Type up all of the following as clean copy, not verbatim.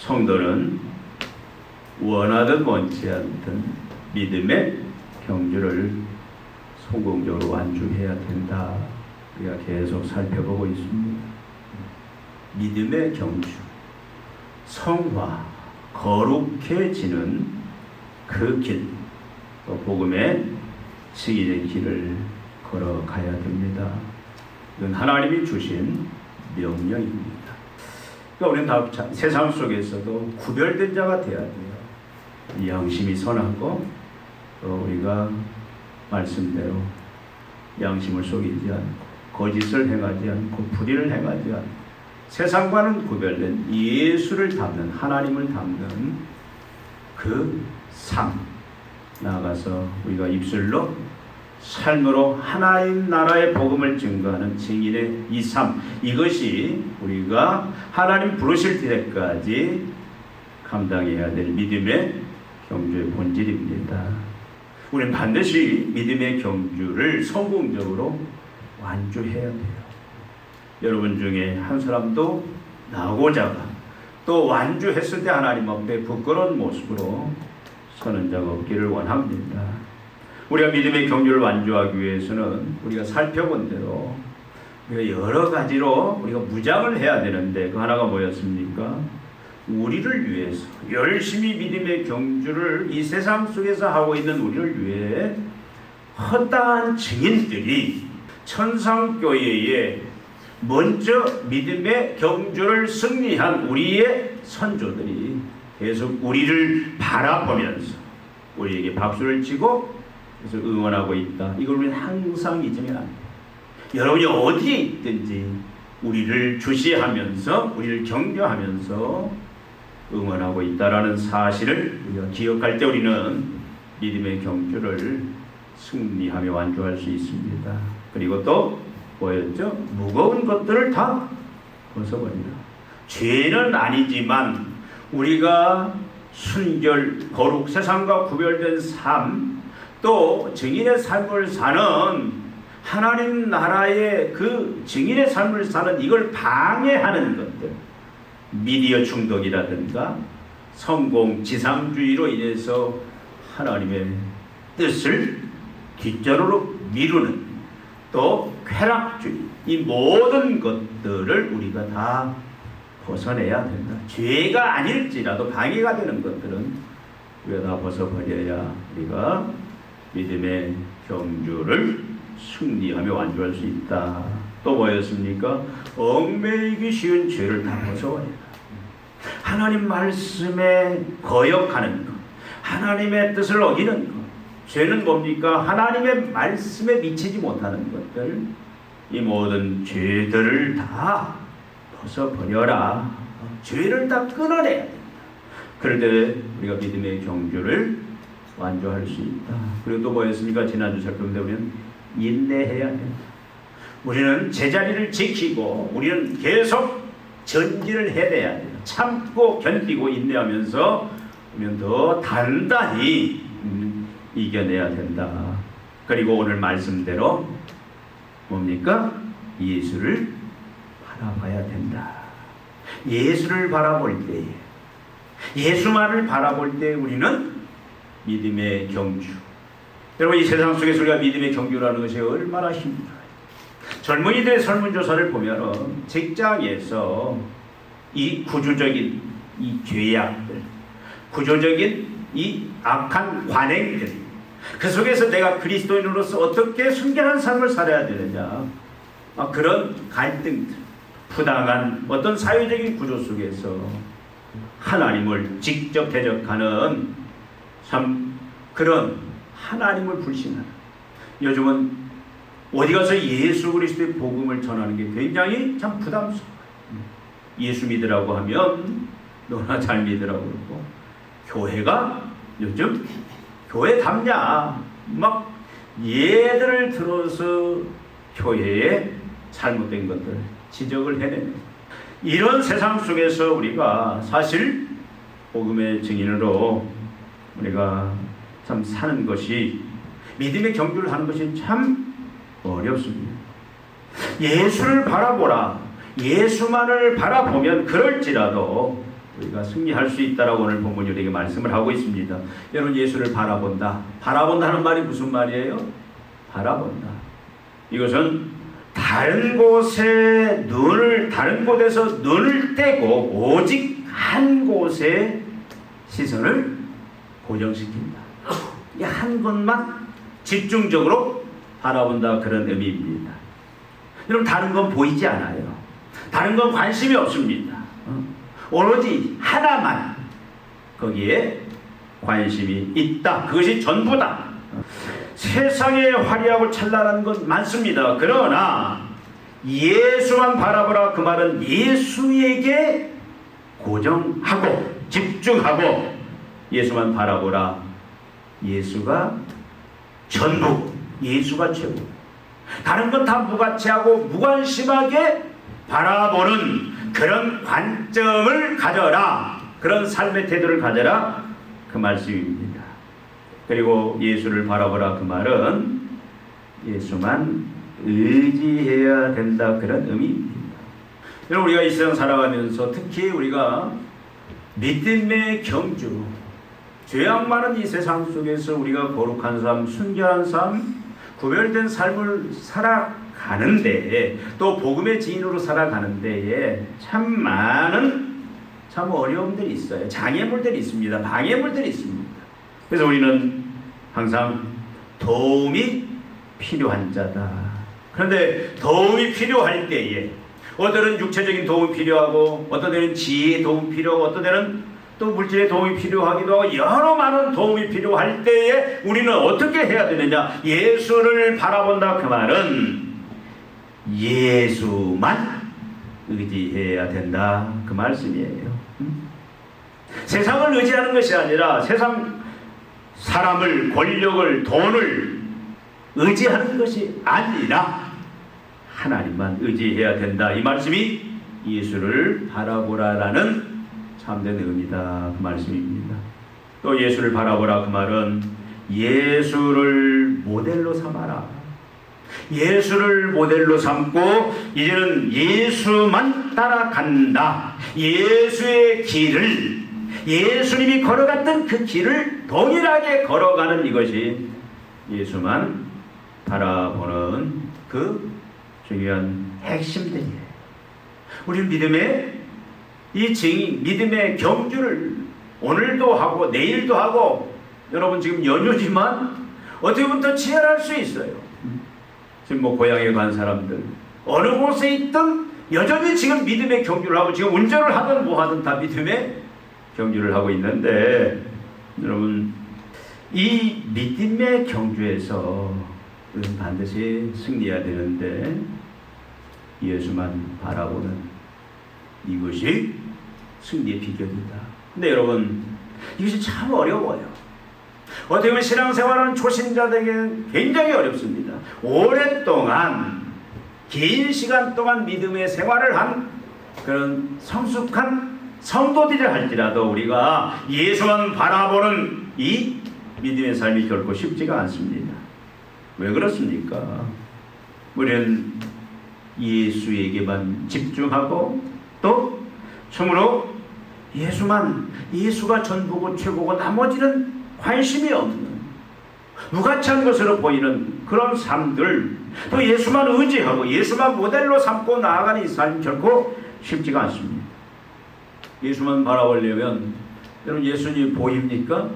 성도는 원하든 원치 않든 믿음의 경주를 성공적으로 완주해야 된다. 우리가 계속 살펴보고 있습니다. 믿음의 경주, 성화, 거룩해지는 그 길, 또 복음의 승인의 길을 걸어가야 됩니다. 이건 하나님이 주신 명령입니다. 그러니까 우리는 다 세상 속에서도 구별된 자가 되어야 돼요. 양심이 선하고 또 우리가 말씀대로 양심을 속이지 않고 거짓을 행하지 않고 불의를 행하지 않고 세상과는 구별된 예수를 담는, 하나님을 담는 그 삶, 나아가서 우리가 입술로 삶으로 하나님 나라의 복음을 증거하는 증인의 이 삶, 이것이 우리가 하나님 부르실 때까지 감당해야 될 믿음의 경주의 본질입니다. 우리는 반드시 믿음의 경주를 성공적으로 완주해야 돼요. 여러분 중에 한 사람도 나고자가 또 완주했을 때 하나님 앞에 부끄러운 모습으로 서는 자가 없기를 원합니다. 우리가 믿음의 경주를 완주하기 위해서는 우리가 살펴본 대로 우리가 여러 가지로 우리가 무장을 해야 되는데 그 하나가 뭐였습니까? 우리를 위해서 열심히 믿음의 경주를 이 세상 속에서 하고 있는 우리를 위해 허다한 증인들이 천상교회에 먼저 믿음의 경주를 승리한 우리의 선조들이 계속 우리를 바라보면서 우리에게 박수를 치고 그래서 응원하고 있다. 이걸 우리는 항상 잊으면 안 돼요. 여러분이 어디에 있든지 우리를 주시하면서 우리를 격려하면서 응원하고 있다라는 사실을 우리가 기억할 때 우리는 믿음의 경주를 승리하며 완주할 수 있습니다. 그리고 또 뭐였죠? 무거운 것들을 다 벗어버리라. 죄는 아니지만 우리가 순결, 거룩, 세상과 구별된 삶, 또 증인의 삶을 사는 하나님 나라의 그 증인의 삶을 사는 이걸 방해하는 것들, 미디어 중독이라든가 성공, 지상주의로 인해서 하나님의 뜻을 뒷전으로 미루는 또 쾌락주의, 이 모든 것들을 우리가 다 벗어내야 된다. 죄가 아닐지라도 방해가 되는 것들은 우리가 다 벗어버려야 우리가 믿음의 경주를 승리하며 완주할 수 있다. 또 뭐였습니까? 얽매이기 쉬운 죄를 다 벗어버려야 된다. 하나님 말씀에 거역하는 것, 하나님의 뜻을 어기는 것, 죄는 뭡니까? 하나님의 말씀에 미치지 못하는 것들, 이 모든 죄들을 다 벗어버려라. 죄를 다 끊어내야 된다. 그럴 때 우리가 믿음의 경주를 완주할 수 있다. 그리고 또 뭐였습니까? 지난주 살펴본 데 보면 인내해야 된다. 우리는 제자리를 지키고 우리는 계속 전진을 해내야 된다. 참고 견디고 인내하면서 우리는 더 단단히 이겨내야 된다. 그리고 오늘 말씀대로 뭡니까? 예수를 바라봐야 된다. 예수를 바라볼 때, 예수만을 바라볼 때 우리는 믿음의 경주. 여러분, 이 세상 속에서 우리가 믿음의 경주라는 것이 얼마나 힘들어요. 젊은이들의 설문조사를 보면 직장에서 이 구조적인 이 죄악들, 구조적인 이 악한 관행들, 그 속에서 내가 그리스도인으로서 어떻게 순결한 삶을 살아야 되느냐, 그런 갈등들, 부당한 어떤 사회적인 구조 속에서 하나님을 직접 대적하는 참 그런 하나님을 불신하는, 요즘은 어디 가서 예수 그리스도의 복음을 전하는 게 굉장히 참 부담스러워요. 예수 믿으라고 하면 너나 잘 믿으라고 그러고, 교회가 요즘 교회 답냐, 막 예들을 들어서 교회에 잘못된 것들 지적을 해내는, 이런 세상 속에서 우리가 사실 복음의 증인으로 우리가 참 사는 것이, 믿음의 경주를 하는 것이 참 어렵습니다. 예수를 바라보라. 예수만을 바라보면 그럴지라도 우리가 승리할 수 있다라고 오늘 본문이 우리에게 말씀을 하고 있습니다. 여러분, 예수를 바라본다. 바라본다는 말이 무슨 말이에요? 바라본다. 이것은 다른 곳에서 눈을 떼고 오직 한 곳에 시선을 고정시킨다. 이 한 곳만 집중적으로 바라본다, 그런 의미입니다. 여러분, 다른 건 보이지 않아요. 다른 건 관심이 없습니다. 오로지 하나만 거기에 관심이 있다. 그것이 전부다. 세상에 화려하고 찬란한 것 많습니다. 그러나 예수만 바라보라, 그 말은 예수에게 고정하고 집중하고 예수만 바라보라. 예수가 전부, 예수가 최고. 다른 건 다 무가치하고 무관심하게 바라보는 그런 관점을 가져라. 그런 삶의 태도를 가져라, 그 말씀입니다. 그리고 예수를 바라보라, 그 말은 예수만 의지해야 된다, 그런 의미입니다. 여러분, 우리가 이 세상 살아가면서 특히 우리가 믿음의 경주, 죄악 많은 이 세상 속에서 우리가 거룩한 삶, 순결한 삶, 구별된 삶을 살아가는데, 또 복음의 지인으로 살아가는 데에 참 많은 참 어려움들이 있어요. 장애물들이 있습니다. 방해물들이 있습니다. 그래서 우리는 항상 도움이 필요한 자다. 그런데 도움이 필요할 때에 어떤 때는 육체적인 도움이 필요하고, 어떤 때는 지혜의 도움이 필요하고, 어떤 때는 또 물질의 도움이 필요하기도 하고, 여러 많은 도움이 필요할 때에 우리는 어떻게 해야 되느냐? 예수를 바라본다, 그 말은 예수만 의지해야 된다, 그 말씀이에요. 세상을 의지하는 것이 아니라 세상 사람을, 권력을, 돈을 의지하는 것이 아니라 하나님만 의지해야 된다, 이 말씀이 예수를 바라보라라는 참된 의미다, 그 말씀입니다. 또 예수를 바라보라, 그 말은 예수를 모델로 삼아라. 예수를 모델로 삼고 이제는 예수만 따라간다. 예수의 길을, 예수님이 걸어갔던 그 길을 동일하게 걸어가는, 이것이 예수만 바라보는 그 중요한 핵심들이에요. 우리는 믿음의 이 증인, 믿음의 경주를 오늘도 하고 내일도 하고, 여러분 지금 연휴지만 어떻게 보면 더 치열할 수 있어요. 지금 고향에 간 사람들, 어느 곳에 있든 여전히 지금 믿음의 경주를 하고, 지금 운전을 하든 뭐 하든 다 믿음의 경주를 하고 있는데, 여러분 이 믿음의 경주에서 우리는 반드시 승리해야 되는데, 예수만 바라보는 이것이 승리의 비결이다. 근데 여러분, 이것이 참 어려워요. 어떻게 보면 신앙생활은 초신자들에게는 굉장히 어렵습니다. 오랫동안, 긴 시간 동안 믿음의 생활을 한 그런 성숙한 성도들이 할지라도 우리가 예수만 바라보는 이 믿음의 삶이 결코 쉽지가 않습니다. 왜 그렇습니까? 우리는 예수에게만 집중하고, 또 참으로 예수가 전부고 최고고 나머지는 관심이 없는 무가치한 것으로 보이는 그런 삶들, 또 예수만 의지하고 예수만 모델로 삼고 나아가는 이 삶 결코 쉽지가 않습니다. 예수만 바라보려면, 여러분 예수님이 보입니까?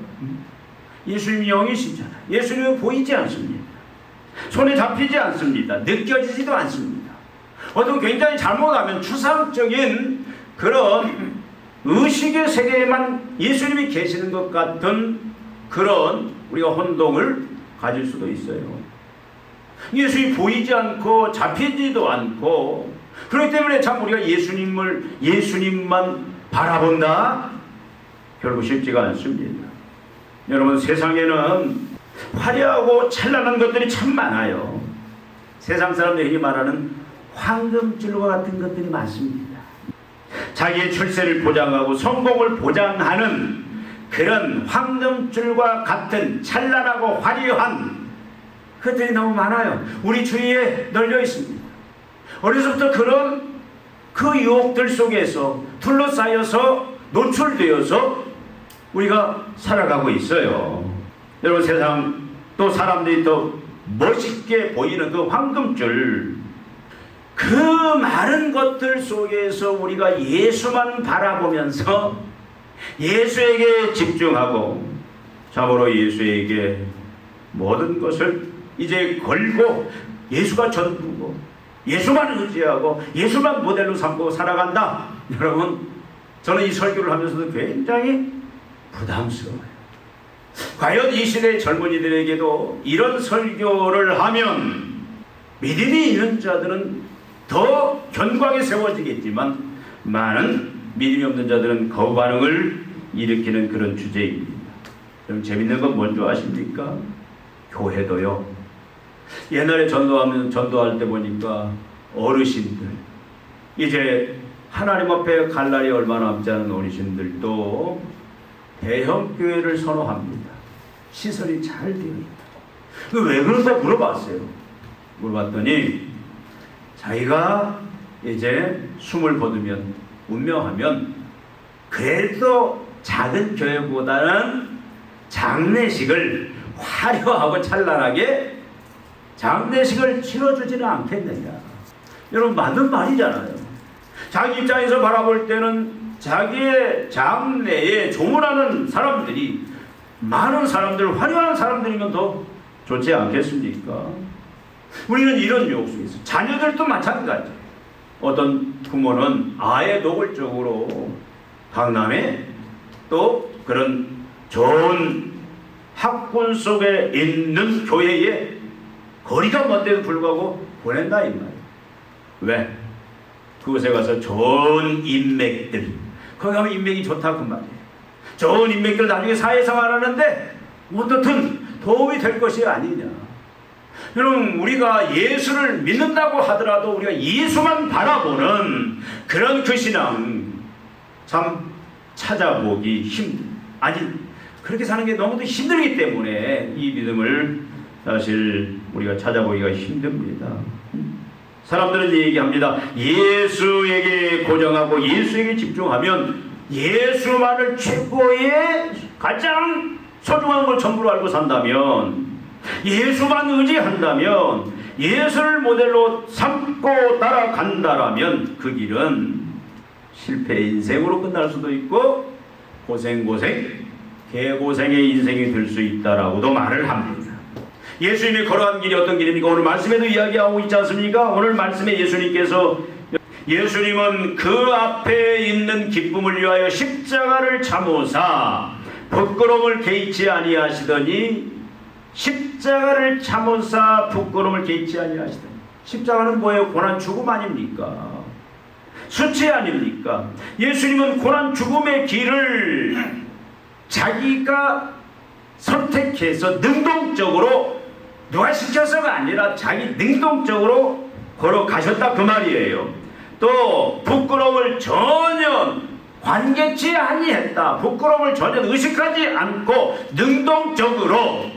예수님이 영이시잖아요. 예수님은 보이지 않습니다. 손에 잡히지 않습니다. 느껴지지도 않습니다. 어떤 굉장히 잘못하면 추상적인 그런 의식의 세계에만 예수님이 계시는 것 같은 그런 우리가 혼동을 가질 수도 있어요. 예수님이 보이지 않고 잡히지도 않고, 그렇기 때문에 참 우리가 예수님만 바라본다, 결국 쉽지가 않습니다. 여러분, 세상에는 화려하고 찬란한 것들이 참 많아요. 세상 사람들이 말하는 황금줄과 같은 것들이 많습니다. 자기의 출세를 보장하고 성공을 보장하는 그런 황금줄과 같은 찬란하고 화려한 것들이 너무 많아요. 우리 주위에 널려 있습니다. 어려서부터 그런 그 유혹들 속에서 둘러싸여서 노출되어서 우리가 살아가고 있어요. 여러분, 세상 또 사람들이 더 멋있게 보이는 그 황금줄, 그 많은 것들 속에서 우리가 예수만 바라보면서 예수에게 집중하고 참으로 예수에게 모든 것을 이제 걸고 예수가 전부고 예수만 의지하고 예수만 모델로 삼고 살아간다. 여러분, 저는 이 설교를 하면서도 굉장히 부담스러워요. 과연 이 시대의 젊은이들에게도 이런 설교를 하면 믿음이 있는 자들은 더 견고하게 세워지겠지만 많은 믿음이 없는 자들은 거부 반응을 일으키는 그런 주제입니다. 좀 재밌는 건 뭔지 아십니까? 교회도요. 옛날에 전도할 때 보니까 어르신들, 이제 하나님 앞에 갈 날이 얼마 남지 않은 어르신들도 대형 교회를 선호합니다. 시설이 잘 되어 있다. 왜 그런가 물어봤어요. 물어봤더니 자기가 이제 숨을 거두면 운명하면 그래도 작은 교회보다는 장례식을 화려하고 찬란하게 장례식을 치러주지는 않겠느냐. 여러분, 맞는 말이잖아요. 자기 입장에서 바라볼 때는 자기의 장례에 조문하는 사람들이 많은 사람들, 화려한 사람들이면 더 좋지 않겠습니까? 우리는 이런 욕심이 있어요. 자녀들도 마찬가지예요. 어떤 부모는 아예 노골적으로 강남에 또 그런 좋은 학군 속에 있는 교회에 거리가 먼데도 불구하고 보낸다 이 말이에요. 왜? 그곳에 가서 좋은 인맥들, 거기 가면 인맥이 좋다 그 말이에요. 좋은 인맥들 나중에 사회생활하는데 어떻든 도움이 될 것이 아니냐. 여러분, 우리가 예수를 믿는다고 하더라도 우리가 예수만 바라보는 그런 그 신앙 참 찾아보기 아니, 그렇게 사는 게 너무도 힘들기 때문에 이 믿음을 사실 우리가 찾아보기가 힘듭니다. 사람들은 얘기합니다. 예수에게 고정하고 예수에게 집중하면 예수만을 최고의 가장 소중한 걸 전부로 알고 산다면, 예수만 의지한다면, 예수를 모델로 삼고 따라간다라면 그 길은 실패 인생으로 끝날 수도 있고 개고생의 인생이 될 수 있다라고도 말을 합니다. 예수님이 걸어간 길이 어떤 길입니까? 오늘 말씀에도 이야기하고 있지 않습니까? 오늘 말씀에 예수님은 그 앞에 있는 기쁨을 위하여 십자가를 참으사 부끄러움을 개의치 아니하시더니, 십자가를 참으사 부끄러움을 개의치 아니하시더니, 십자가는 뭐예요? 고난 죽음 아닙니까? 수치 아닙니까? 예수님은 고난 죽음의 길을 자기가 선택해서 능동적으로, 누가 시켜서가 아니라 자기 능동적으로 걸어가셨다 그 말이에요. 또 부끄러움을 전혀 관개치 아니했다. 부끄러움을 전혀 의식하지 않고 능동적으로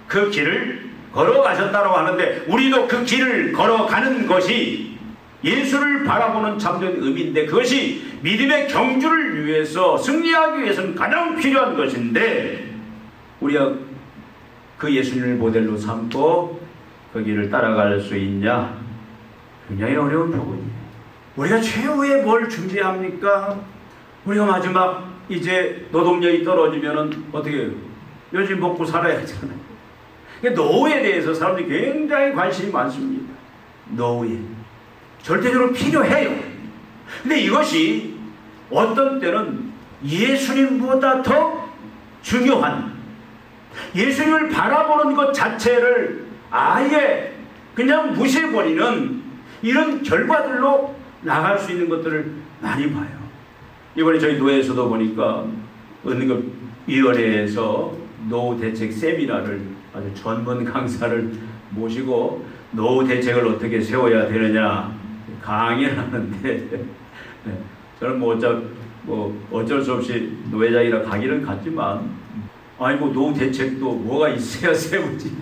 그 길을 걸어가셨다고 하는데, 우리도 그 길을 걸어가는 것이 예수를 바라보는 참된 의미인데, 그것이 믿음의 경주를 위해서 승리하기 위해서는 가장 필요한 것인데, 우리가 그 예수님을 모델로 삼고 그 길을 따라갈 수 있냐? 굉장히 어려운 부분이에요. 우리가 최후에 뭘 준비합니까? 우리가 마지막 이제 노동력이 떨어지면은 어떻게 해요? 요즘 먹고 살아야 하잖아요. 노후에 대해서 사람들이 굉장히 관심이 많습니다. 노후에 절대적으로 필요해요. 근데 이것이 어떤 때는 예수님보다 더 중요한, 예수님을 바라보는 것 자체를 아예 그냥 무시해버리는 이런 결과들로 나갈 수 있는 것들을 많이 봐요. 이번에 저희 노회에서도 보니까 은급위원회에서 노후 대책 세미나를 아주 전문 강사를 모시고 노후 대책을 어떻게 세워야 되느냐 강의를 하는데, 저는 어쩔 수 없이 노회장이라 가기는 갔지만, 아니 노후 대책도 뭐가 있어야 세우지.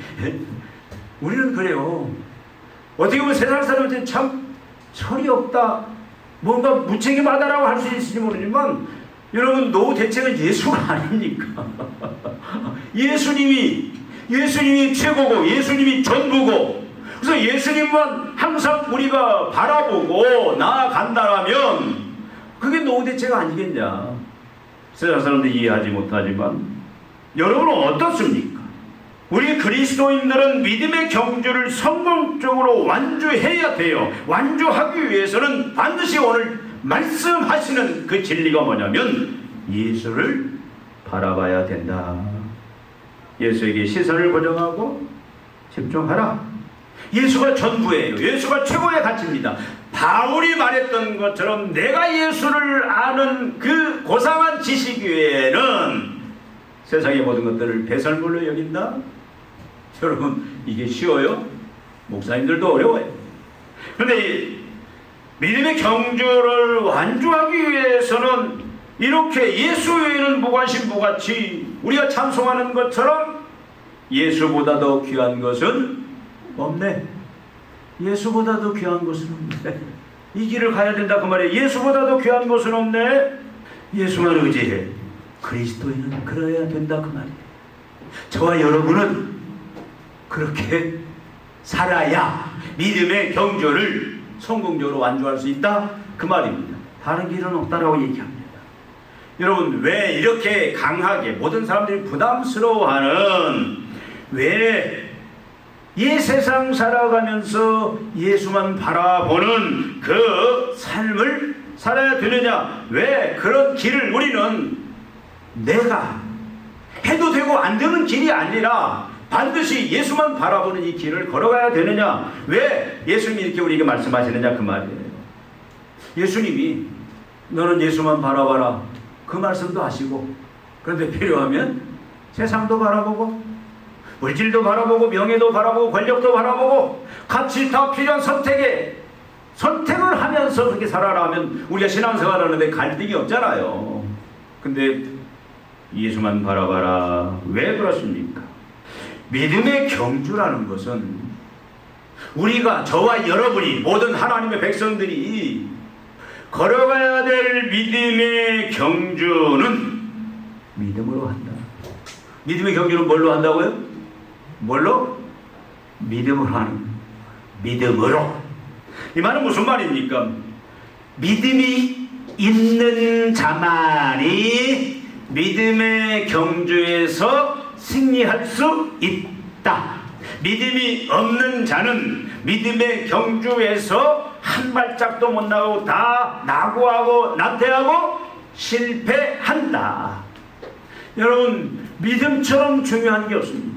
우리는 그래요. 어떻게 보면 세상 사람한테 참 철이 없다, 뭔가 무책임하다라고 할 수 있을지 모르지만, 여러분, 노후 대책은 예수가 아닙니까? 예수님이 최고고 예수님이 전부고, 그래서 예수님만 항상 우리가 바라보고 나아간다면 그게 노후 대책 아니겠냐. 세상 사람들이 이해하지 못하지만 여러분은 어떻습니까? 우리 그리스도인들은 믿음의 경주를 성공적으로 완주해야 돼요. 완주하기 위해서는 반드시 오늘 말씀하시는 그 진리가 뭐냐면 예수를 바라봐야 된다. 예수에게 시선을 고정하고 집중하라. 예수가 전부예요. 예수가 최고의 가치입니다. 바울이 말했던 것처럼 내가 예수를 아는 그 고상한 지식 외에는 세상의 모든 것들을 배설물로 여긴다? 여러분, 이게 쉬워요? 목사님들도 어려워요. 그런데 믿음의 경주를 완주하기 위해서는 이렇게 예수 외에는 무관심무가치 우리가 찬송하는 것처럼 예수보다 더 귀한 것은 없네. 예수보다 더 귀한 것은 없네. 이 길을 가야 된다 그 말이에요. 예수보다 더 귀한 것은 없네. 예수만 의지해. 그리스도인은 그래야 된다 그 말이에요. 저와 여러분은 그렇게 살아야 믿음의 경주를 성공적으로 완주할 수 있다 그 말입니다. 다른 길은 없다라고 얘기합니다. 여러분, 왜 이렇게 강하게 모든 사람들이 부담스러워하는, 왜 이 세상 살아가면서 예수만 바라보는 그 삶을 살아야 되느냐, 왜 그런 길을 우리는 내가 해도 되고 안 되는 길이 아니라 반드시 예수만 바라보는 이 길을 걸어가야 되느냐, 왜 예수님이 이렇게 우리에게 말씀하시느냐 그 말이에요. 예수님이 너는 예수만 바라봐라 그 말씀도 하시고, 그런데 필요하면 세상도 바라보고 물질도 바라보고 명예도 바라보고 권력도 바라보고 같이 다 필요한 선택을 하면서 그렇게 살아라 하면 우리가 신앙생활 하는데 갈등이 없잖아요. 근데 예수만 바라봐라, 왜 그렇습니까? 믿음의 경주라는 것은 우리가, 저와 여러분이, 모든 하나님의 백성들이 걸어가야 될 믿음의 경주는 믿음으로 한다. 믿음의 경주는 뭘로 한다고요? 뭘로? 믿음으로 하는. 믿음으로. 이 말은 무슨 말입니까? 믿음이 있는 자만이 믿음의 경주에서 승리할 수 있다. 믿음이 없는 자는 믿음의 경주에서 한 발짝도 못 나가고 다 낙오하고 나태하고 실패한다. 여러분, 믿음처럼 중요한 게 없습니다.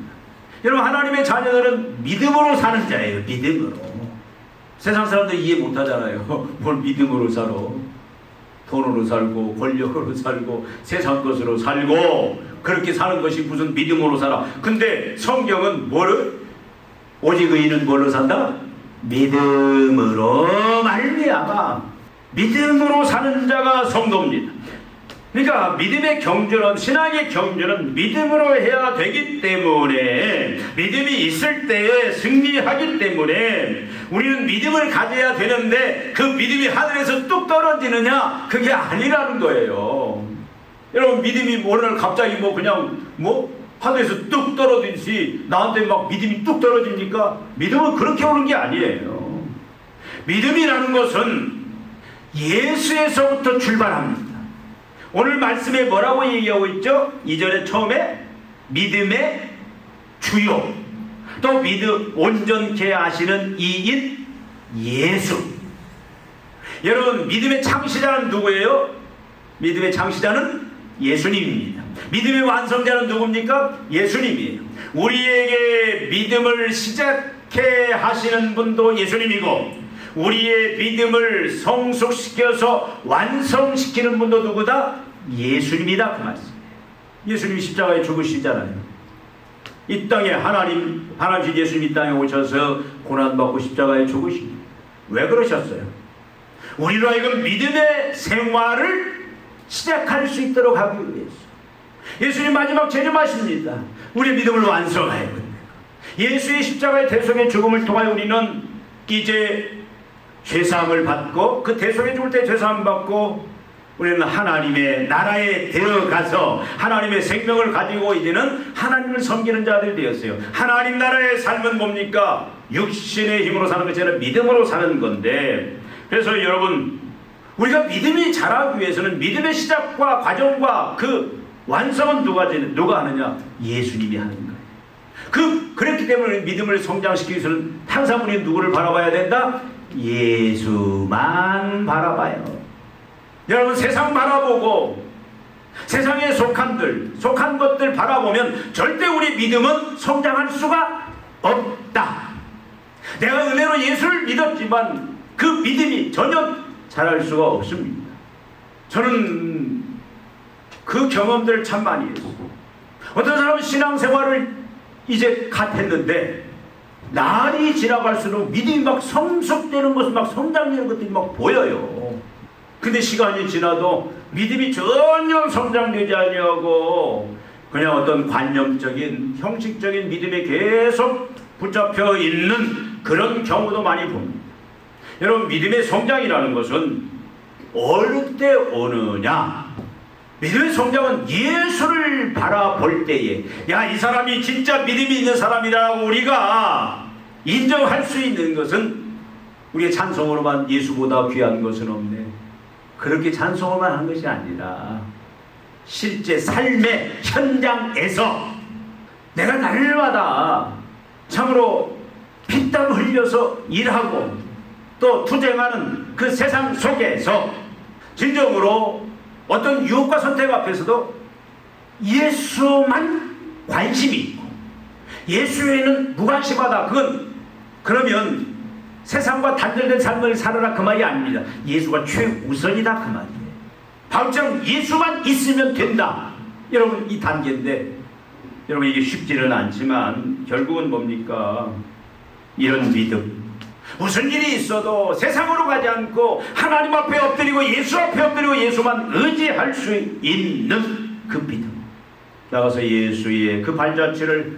여러분, 하나님의 자녀들은 믿음으로 사는 자예요. 믿음으로. 세상 사람들 이해 못하잖아요. 뭘 믿음으로 살아. 돈으로 살고 권력으로 살고 세상 것으로 살고 그렇게 사는 것이 무슨 믿음으로 살아. 근데 성경은 뭐를? 오직 의인은 뭘로 산다? 믿음으로 말미암아. 믿음으로 사는 자가 성도입니다. 그러니까 믿음의 경주는, 신앙의 경주는 믿음으로 해야 되기 때문에, 믿음이 있을 때에 승리하기 때문에 우리는 믿음을 가져야 되는데 그 믿음이 하늘에서 뚝 떨어지느냐? 그게 아니라는 거예요. 여러분, 믿음이 오늘 갑자기 그냥 하늘에서 뚝 떨어지듯이 나한테 막 믿음이 뚝 떨어집니까? 믿음은 그렇게 오는 게 아니에요. 믿음이라는 것은 예수에서부터 출발합니다. 오늘 말씀에 뭐라고 얘기하고 있죠? 2절에 처음에 믿음의 주요, 또 믿음 온전케 하시는 이인 예수. 여러분, 믿음의 창시자는 누구예요? 믿음의 창시자는 예수님입니다. 믿음의 완성자는 누굽니까? 예수님이에요. 우리에게 믿음을 시작해 하시는 분도 예수님이고, 우리의 믿음을 성숙시켜서 완성시키는 분도 누구다? 예수님이다 그 말씀이에요. 예수님이 십자가에 죽으시잖아요. 이 땅에 하나님이신 예수님이 이 땅에 오셔서 고난받고 십자가에 죽으십니다. 왜 그러셨어요? 우리로 하여금 믿음의 생활을 시작할 수 있도록 하기 위해서. 예수님 마지막 제점하십니다. 우리의 믿음을 완성해야 됩니다. 예수의 십자가의 대속의 죽음을 통하여 우리는 이제 죄사함을 받고, 그 대속의 죽을 때 죄사함 받고 우리는 하나님의 나라에 들어가서 하나님의 생명을 가지고 이제는 하나님을 섬기는 자들이 되었어요. 하나님 나라의 삶은 뭡니까? 육신의 힘으로 사는 것이 아니라 믿음으로 사는 건데, 그래서 여러분, 우리가 믿음이 자라기 위해서는 믿음의 시작과 과정과 그 완성은 누가 하느냐? 예수님이 하는 거예요. 그랬기 때문에 믿음을 성장시키기 위해서는 항상 우리는 누구를 바라봐야 된다? 예수만 바라봐요. 여러분, 세상 바라보고 세상에 속한 것들 바라보면 절대 우리 믿음은 성장할 수가 없다. 내가 은혜로 예수를 믿었지만 그 믿음이 전혀 자랄 수가 없습니다. 저는 그 경험들을 참 많이 했어요. 어떤 사람은 신앙생활을 이제 했는데 날이 지나갈수록 믿음이 막 성숙되는 것을 막 성장되는 것들이 막 보여요. 근데 시간이 지나도 믿음이 전혀 성장되지 아니하고 그냥 어떤 관념적인 형식적인 믿음에 계속 붙잡혀 있는 그런 경우도 많이 봅니다. 여러분, 믿음의 성장이라는 것은 어느 때 오느냐? 믿음의 성장은 예수를 바라볼 때에, 야, 이 사람이 진짜 믿음이 있는 사람이라고 우리가 인정할 수 있는 것은 우리의 찬송으로만 예수보다 귀한 것은 없네. 그렇게 찬송을만 한 것이 아니라 실제 삶의 현장에서 내가 날마다 참으로 피땀 흘려서 일하고 또 투쟁하는 그 세상 속에서 진정으로 어떤 유혹과 선택 앞에서도 예수만 관심이 있고 예수 외에는 무관심하다. 그러면 세상과 단절된 삶을 살아라 그 말이 아닙니다. 예수가 최우선이다 그 말이에요. 바울처럼 예수만 있으면 된다. 여러분, 이 단계인데 여러분, 이게 쉽지는 않지만 결국은 뭡니까? 이런 믿음, 무슨 일이 있어도 세상으로 가지 않고 하나님 앞에 엎드리고 예수 앞에 엎드리고 예수만 의지할 수 있는 그 믿음, 나가서 예수의 그 발자취를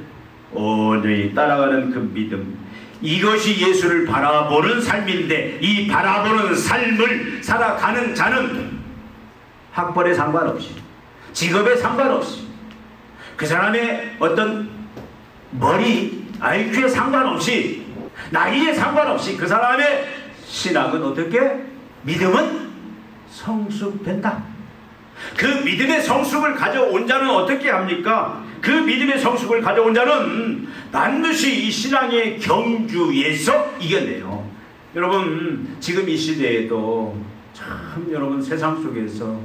온전히 따라가는 그 믿음, 이것이 예수를 바라보는 삶인데, 이 바라보는 삶을 살아가는 자는 학벌에 상관없이, 직업에 상관없이, 그 사람의 어떤 머리, IQ에 상관없이, 나이에 상관없이 그 사람의 신앙은 어떻게? 믿음은 성숙된다. 그 믿음의 성숙을 가져온 자는 어떻게 합니까? 그 믿음의 성숙을 가져온 자는 반드시 이 신앙의 경주에서 이겨내요. 여러분, 지금 이 시대에도 참 여러분 세상 속에서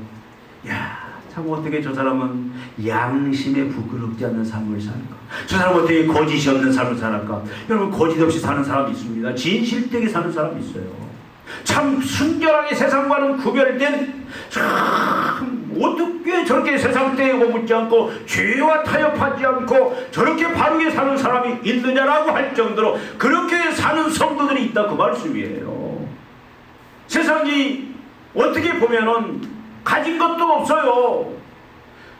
참 어떻게 저 사람은 양심에 부끄럽지 않는 삶을 살까? 저 사람은 어떻게 거짓이 없는 삶을 살까? 여러분, 거짓 없이 사는 사람이 있습니다. 진실되게 사는 사람이 있어요. 참 순결하게 세상과는 구별된, 참 어떻게 저렇게 세상 때에 오묻지 않고 죄와 타협하지 않고 저렇게 바르게 사는 사람이 있느냐라고 할 정도로 그렇게 사는 성도들이 있다 그 말씀이에요. 세상이 어떻게 보면은 가진 것도 없어요.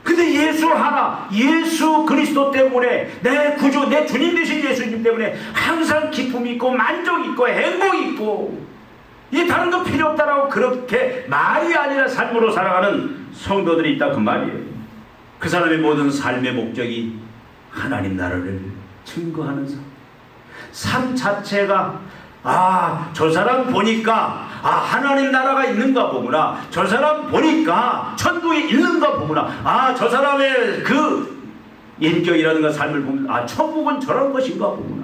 근데 예수 하나, 예수 그리스도 때문에, 내 구주, 내 주님 되신 예수님 때문에 항상 기쁨이 있고 만족이 있고 행복이 있고, 이 다른 거 필요 없다라고 그렇게 말이 아니라 삶으로 살아가는 성도들이 있다 그 말이에요. 그 사람의 모든 삶의 목적이 하나님 나라를 증거하는 삶 자체가, 저 사람 보니까 하나님 나라가 있는가 보구나, 저 사람 보니까 천국에 있는가 보구나, 저 사람의 그 인격이라든가 삶을 보면 천국은 저런 것인가 보구나,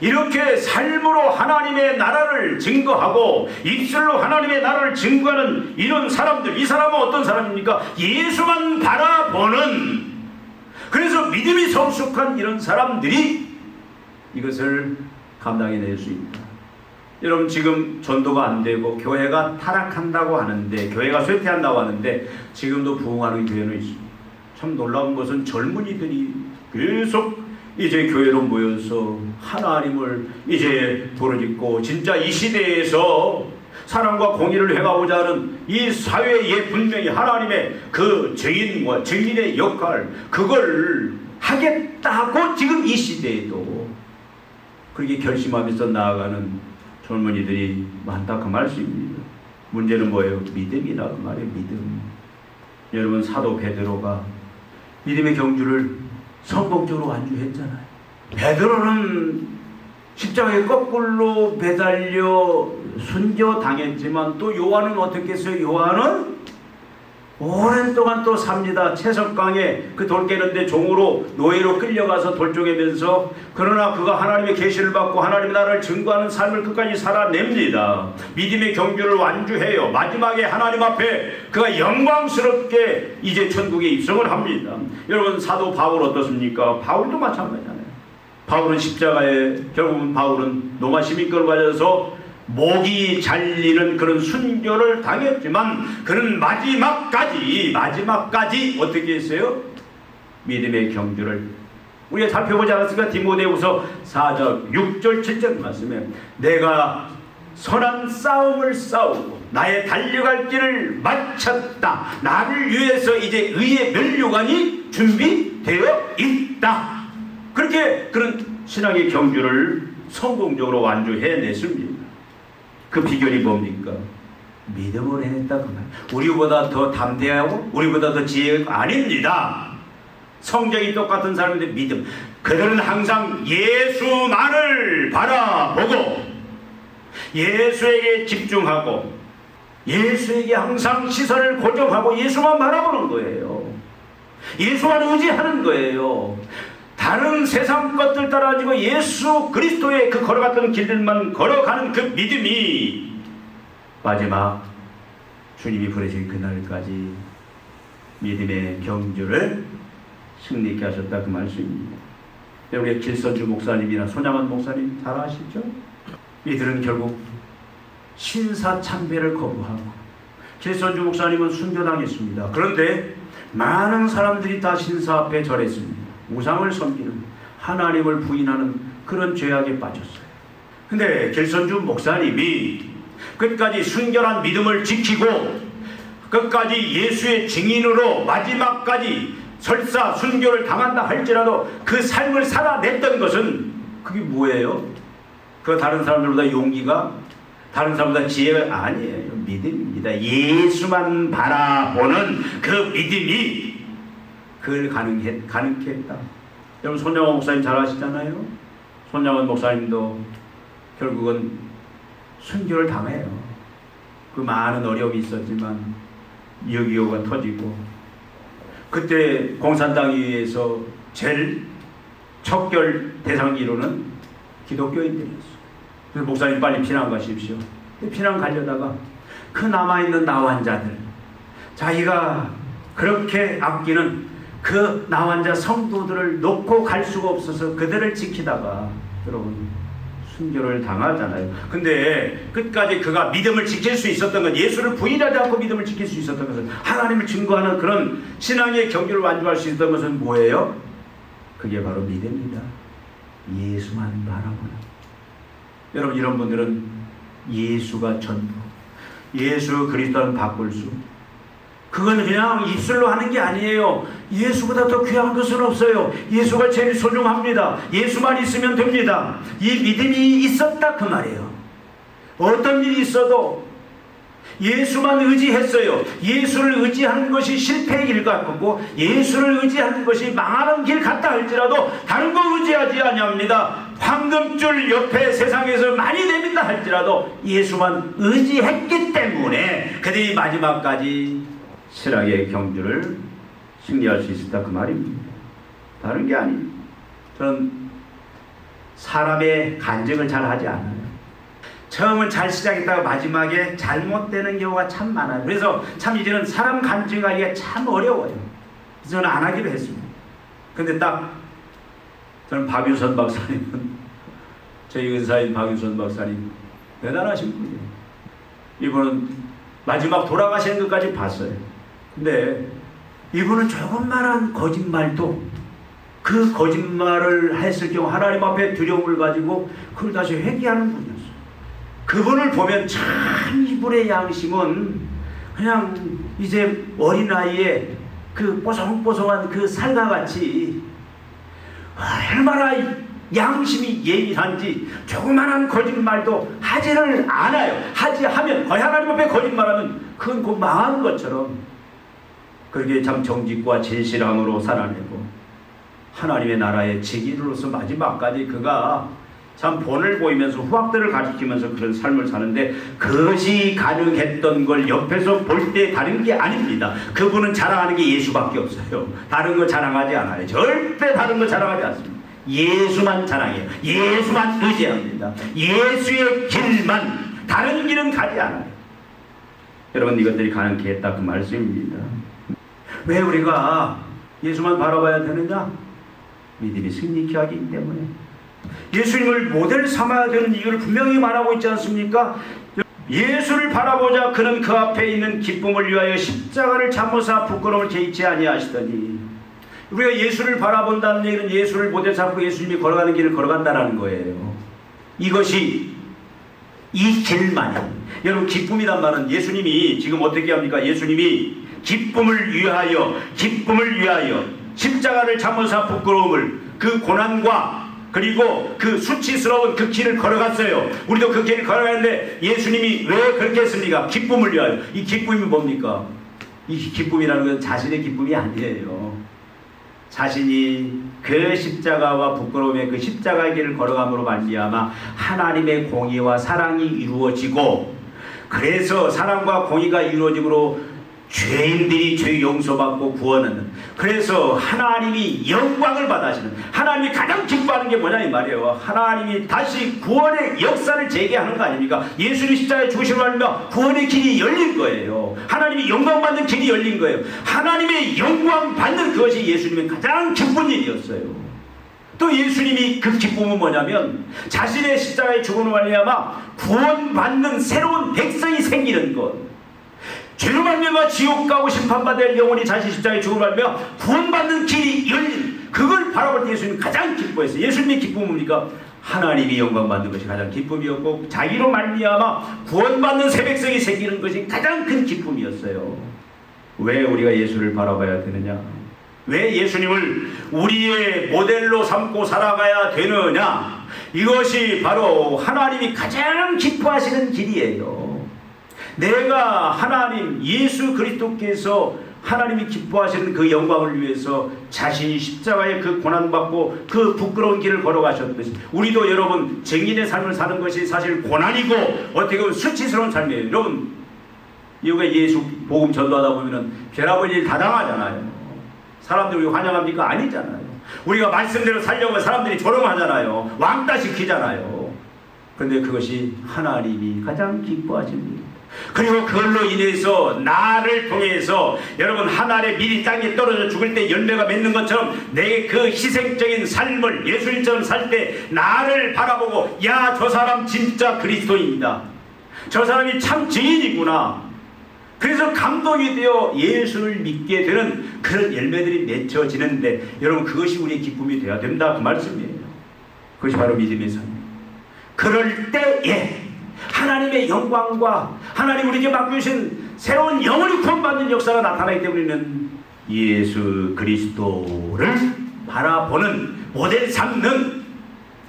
이렇게 삶으로 하나님의 나라를 증거하고 입술로 하나님의 나라를 증거하는 이런 사람들, 이 사람은 어떤 사람입니까? 예수만 바라보는, 그래서 믿음이 성숙한 이런 사람들이 이것을 감당해낼 수 있다. 여러분, 지금 전도가 안 되고 교회가 타락한다고 하는데, 교회가 쇠퇴한다고 하는데 지금도 부흥하는 교회는 있습니다. 참 놀라운 것은 젊은이들이 계속 이제 교회로 모여서 하나님을 이제 부르짖고, 진짜 이 시대에서 사랑과 공의를 해가고자 하는 이 사회에 분명히 하나님의 그 증인과 증인의 역할, 그걸 하겠다고 지금 이 시대에도 그렇게 결심하면서 나아가는 젊은이들이 많다 그 말씀입니다. 문제는 뭐예요? 믿음이라 그 말이에요. 믿음. 여러분, 사도 베드로가 믿음의 경주를 성공적으로 완주했잖아요. 베드로는 십자가에 거꾸로 매달려 순교당했지만 또 요한은 어떻게 했어요? 요한은 오랜 동안 또 삽니다. 채석강에 그 돌 깨는데 종으로 노예로 끌려가서 돌 쪼개면서, 그러나 그가 하나님의 계시를 받고 하나님의 나라를 증거하는 삶을 끝까지 살아냅니다. 믿음의 경주를 완주해요. 마지막에 하나님 앞에 그가 영광스럽게 이제 천국에 입성을 합니다. 여러분, 사도 바울 어떻습니까? 바울도 마찬가지잖아요. 바울은 십자가에, 결국은 바울은 노마 시민권을 가져서 목이 잘리는 그런 순교를 당했지만 그는 마지막까지 어떻게 했어요? 믿음의 경주를 우리가 살펴보지 않았습니까? 디모데후서 4장 6절 7절 말씀에 내가 선한 싸움을 싸우고 나의 달려갈 길을 마쳤다. 나를 위해서 이제 의의 면류관이 준비되어 있다. 그렇게 그런 신앙의 경주를 성공적으로 완주해냈습니다. 그 비결이 뭡니까? 믿음을 해냈다 그 말. 우리보다 더 담대하고 우리보다 더 지혜가 아닙니다. 성적이 똑같은 사람인데 믿음. 그들은 항상 예수만을 바라보고 예수에게 집중하고 예수에게 항상 시선을 고정하고 예수만 바라보는 거예요. 예수만 의지하는 거예요. 다른 세상 것들 따라가지고 예수 그리스도의 그 걸어갔던 길들만 걸어가는 그 믿음이 마지막 주님이 부르신 그날까지 믿음의 경주를 승리케 하셨다 그 말씀입니다. 우리 길선주 목사님이나 손양원 목사님 잘 아시죠? 이들은 결국 신사참배를 거부하고, 길선주 목사님은 순교당했습니다. 그런데 많은 사람들이 다 신사 앞에 절했습니다. 우상을 섬기는, 하나님을 부인하는 그런 죄악에 빠졌어요. 근데 길선주 목사님이 끝까지 순결한 믿음을 지키고 끝까지 예수의 증인으로 마지막까지 설사 순교를 당한다 할지라도 그 삶을 살아냈던 것은 그게 뭐예요? 그 다른 사람들보다 용기가, 다른 사람보다 지혜가 아니에요. 믿음입니다. 예수만 바라보는 그 믿음이 그걸 가능케 했다. 여러분, 손양원 목사님 잘 아시잖아요. 손양원 목사님도 결국은 순교를 당해요. 그 많은 어려움이 있었지만 6.25가 터지고 그때 공산당에 의해서 제일 척결 대상기로는 기독교인들이었어요. 그래서 목사님 빨리 피난 가십시오. 피난 가려다가 그 남아있는 나환자들, 자기가 그렇게 아끼는 그 나환자 성도들을 놓고 갈 수가 없어서 그들을 지키다가 여러분 순교를 당하잖아요. 근데 끝까지 그가 믿음을 지킬 수 있었던 건, 예수를 부인하지 않고 믿음을 지킬 수 있었던 것은, 하나님을 증거하는 그런 신앙의 경주를 완주할 수 있었던 것은 뭐예요? 그게 바로 믿음입니다. 예수만 바라보는. 여러분, 이런 분들은 예수가 전부, 예수 그리스도는 바꿀 수, 그건 그냥 입술로 하는 게 아니에요. 예수보다 더 귀한 것은 없어요. 예수가 제일 소중합니다. 예수만 있으면 됩니다. 이 믿음이 있었다 그 말이에요. 어떤 일이 있어도 예수만 의지했어요. 예수를 의지하는 것이 실패의 길 같고 예수를 의지하는 것이 망하는 길 같다 할지라도 다른 거 의지하지 아니합니다. 황금줄 옆에 세상에서 많이 내민다 할지라도 예수만 의지했기 때문에 그들이 마지막까지 신앙의 경주를 승리할 수 있었다 그 말입니다. 다른 게 아니에요. 저는 사람의 간증을 잘 하지 않아요. 처음은 잘 시작했다가 마지막에 잘못되는 경우가 참 많아요. 그래서 참 이제는 사람 간증하기가 참 어려워요. 그래서 저는 안 하기로 했습니다. 근데 딱 저는 박유선 박사님은, 저희 은사인 박유선 박사님 대단하신 분이에요. 이분은 마지막 돌아가시는 것까지 봤어요. 근데 이분은 조금만한 거짓말도 그 거짓말을 했을 경우 하나님 앞에 두려움을 가지고 그걸 다시 회개하는 분이었어요. 그분을 보면 참 이분의 양심은 그냥 이제 어린아이의 그 뽀송뽀송한 그 살과 같이 얼마나 양심이 예민한지 조그만한 거짓말도 하지를 않아요. 하면 거의 하나님 앞에 거짓말하면 그건 곧 망한 것처럼 그렇게 참 정직과 진실함으로 살아내고 하나님의 나라의 직인으로서 마지막까지 그가 참 본을 보이면서 후학들을 가르치면서 그런 삶을 사는데 그것이 가능했던 걸 옆에서 볼 때 다른 게 아닙니다. 그분은 자랑하는 게 예수밖에 없어요. 다른 거 자랑하지 않아요. 절대 다른 거 자랑하지 않습니다. 예수만 자랑해요. 예수만 의지합니다. 예수의 길만, 다른 길은 가지 않아요. 여러분, 이것들이 가능케 했다 그 말씀입니다. 왜 우리가 예수만 바라봐야 되느냐? 믿음이 승리케 하기 때문에. 예수님을 모델 삼아야 되는 이유를 분명히 말하고 있지 않습니까? 예수를 바라보자 그는 그 앞에 있는 기쁨을 위하여 십자가를 참으사 부끄러움을 개의치 아니하시더니. 우리가 예수를 바라본다는 얘기는 예수를 모델 삼고 예수님이 걸어가는 길을 걸어간다는 거예요. 이것이 이 길만이. 여러분, 기쁨이란 말은 예수님이 지금 어떻게 합니까? 예수님이 기쁨을 위하여 십자가를 참으사 부끄러움을, 그 고난과 그리고 그 수치스러운 그 길을 걸어갔어요. 우리도 그 길을 걸어가는데 예수님이 왜 그렇게 했습니까? 기쁨을 위하여. 이 기쁨이 뭡니까? 이 기쁨이라는 건 자신의 기쁨이 아니에요. 자신이 그 십자가와 부끄러움의 그 십자가의 길을 걸어감으로 말미암아 하나님의 공의와 사랑이 이루어지고, 그래서 사랑과 공의가 이루어짐으로 죄인들이 죄 용서받고 구원하는, 그래서 하나님이 영광을 받으시는, 하나님이 가장 기뻐하는 게 뭐냐 이 말이에요. 하나님이 다시 구원의 역사를 재개하는 거 아닙니까? 예수님 십자가에 죽으심을 말미암아 구원의 길이 열린 거예요. 하나님이 영광 받는 길이 열린 거예요. 하나님의 영광 받는 그것이 예수님의 가장 기쁜 일이었어요. 또 예수님이 그 기쁨은 뭐냐면 자신의 십자가의 죽음으로 말미암아 구원받는 새로운 백성이 생기는 것, 죄로 말미암아 지옥 가고 심판받을 영혼이 자신 십자가에 죽음을 말미암아 구원받는 길이 열린, 그걸 바라볼 때 예수님이 가장 기뻐했어요. 예수님의 기쁨은 뭡니까? 하나님이 영광 받는 것이 가장 기쁨이었고, 자기로 말미암아 구원받는 새 백성이 생기는 것이 가장 큰 기쁨이었어요. 왜 우리가 예수를 바라봐야 되느냐? 왜 예수님을 우리의 모델로 삼고 살아가야 되느냐? 이것이 바로 하나님이 가장 기뻐하시는 길이에요. 내가 하나님 예수 그리스도께서 하나님이 기뻐하시는 그 영광을 위해서 자신이 십자가에 그 고난받고 그 부끄러운 길을 걸어가셨듯이, 우리도 여러분 증인의 삶을 사는 것이 사실 고난이고 어떻게 보면 수치스러운 삶이에요. 여러분, 이후에 예수 복음 전도하다 보면은 별아볼 일 다 당하잖아요. 사람들이 우리 환영합니까? 아니잖아요. 우리가 말씀대로 살려고 사람들이 조롱하잖아요. 왕따 시키잖아요. 그런데 그것이 하나님이 가장 기뻐하십니다. 그리고 그걸로 인해서 나를 통해서 여러분 하늘에 미리 땅에 떨어져 죽을 때 열매가 맺는 것처럼 내 그 희생적인 삶을 예수님처럼 살 때 나를 바라보고, 야, 저 사람 진짜 그리스도입니다. 저 사람이 참 증인이구나. 그래서 감동이 되어 예수를 믿게 되는 그런 열매들이 맺혀지는데, 여러분 그것이 우리의 기쁨이 되어야 된다 그 말씀이에요. 그것이 바로 믿음의 삶이에요. 그럴 때에 하나님의 영광과 하나님 우리에게 맡겨주신 새로운 영원히 구원받는 역사가 나타나기 때문에는 예수 그리스도를 바라보는 모델 삼는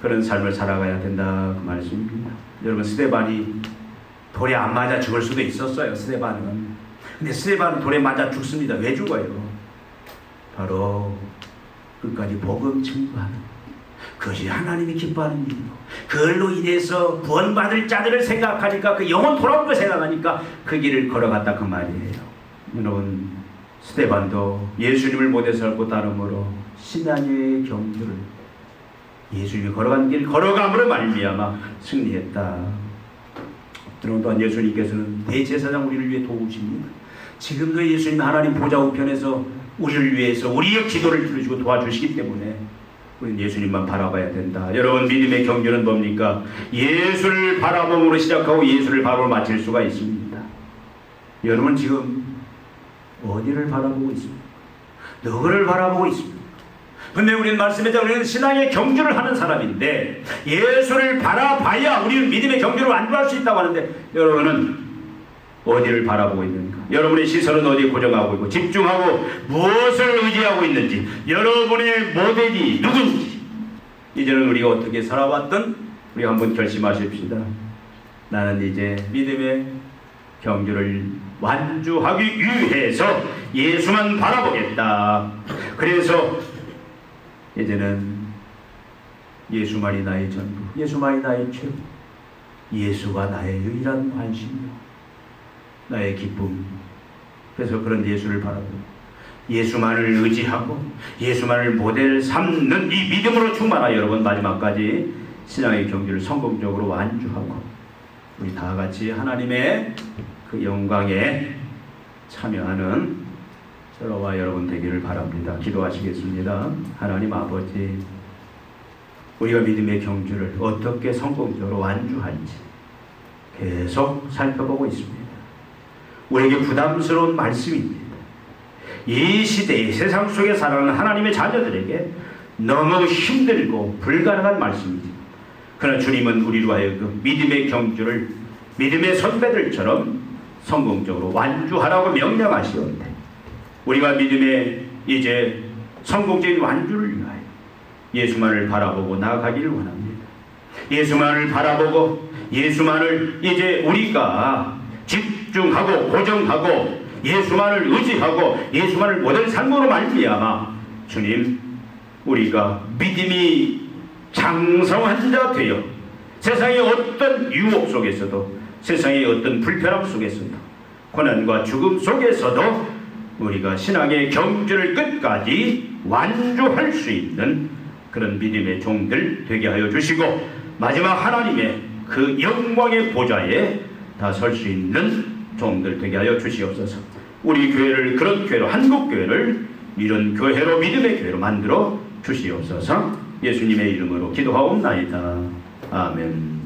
그런 삶을 살아가야 된다 그 말씀입니다. 여러분, 스데반이 돌에 안 맞아 죽을 수도 있었어요. 스데반은. 근데 스데반은 돌에 맞아 죽습니다. 왜 죽어요? 바로 끝까지 복음 증거하는, 그것이 하나님이 기뻐하는 일이고, 그걸로 인해서 구원받을 자들을 생각하니까, 그 영혼 돌아온 걸 생각하니까 그 길을 걸어갔다 그 말이에요. 여러분, 스데반도 예수님을 모델 삼고 따름으로 신앙의 경주를, 예수님이 걸어간 길 걸어감으로 말미암아 승리했다. 여러분, 또한 예수님께서는 대제사장 우리를 위해 도우십니다. 지금도 예수님 하나님 보좌 우편에서 우리를 위해서 우리의 기도를 들으시고 도와주시기 때문에 우리는 예수님만 바라봐야 된다. 여러분, 믿음의 경주는 뭡니까? 예수를 바라봄으로 시작하고 예수를 바라보고 마칠 수가 있습니다. 여러분 지금 어디를 바라보고 있습니까? 누구를 바라보고 있습니까? 근데 우리는 말씀했죠. 우리는 신앙의 경주를 하는 사람인데 예수를 바라봐야 우리는 믿음의 경주를 완주할 수 있다고 하는데, 여러분은 어디를 바라보고 있는가? 여러분의 시선은 어디에 고정하고 있고 집중하고 무엇을 의지하고 있는지, 여러분의 모델이 누군지, 이제는 우리가 어떻게 살아왔든 우리가 한번 결심하십시다. 나는 이제 믿음의 경주를 완주하기 위해서 예수만 바라보겠다. 그래서 이제는 예수만이 나의 전부, 예수만이 나의 최고, 예수가 나의 유일한 관심이요, 나의 기쁨. 그래서 그런 예수를 바라보고 예수만을 의지하고 예수만을 모델 삼는 이 믿음으로 충만하여 여러분 마지막까지 신앙의 경주를 성공적으로 완주하고 우리 다 같이 하나님의 그 영광에 참여하는 저와 여러분 되기를 바랍니다. 기도하시겠습니다. 하나님 아버지, 우리가 믿음의 경주를 어떻게 성공적으로 완주할지 계속 살펴보고 있습니다. 우리에게 부담스러운 말씀입니다. 이 시대의 세상 속에 살아가는 하나님의 자녀들에게 너무 힘들고 불가능한 말씀이지. 그러나 주님은 우리로 하여금 믿음의 경주를 믿음의 선배들처럼 성공적으로 완주하라고 명령하시오는데, 우리가 믿음의 이제 성공적인 완주를 위하여 예수만을 바라보고 나아가기를 원합니다. 예수만을 바라보고 예수만을 이제 우리가 집중하고 고정하고 예수만을 의지하고 예수만을 모델 삶으로 말미암아 주님, 우리가 믿음이 장성한 자 되어 세상의 어떤 유혹 속에서도, 세상의 어떤 불편함 속에서도, 고난과 죽음 속에서도 우리가 신앙의 경주를 끝까지 완주할 수 있는 그런 믿음의 종들 되게 하여 주시고, 마지막 하나님의 그 영광의 보좌에 다 설 수 있는 종들 되게 하여 주시옵소서. 우리 교회를 그런 교회로, 한국교회를 이런 교회로, 믿음의 교회로 만들어 주시옵소서. 예수님의 이름으로 기도하옵나이다. 아멘.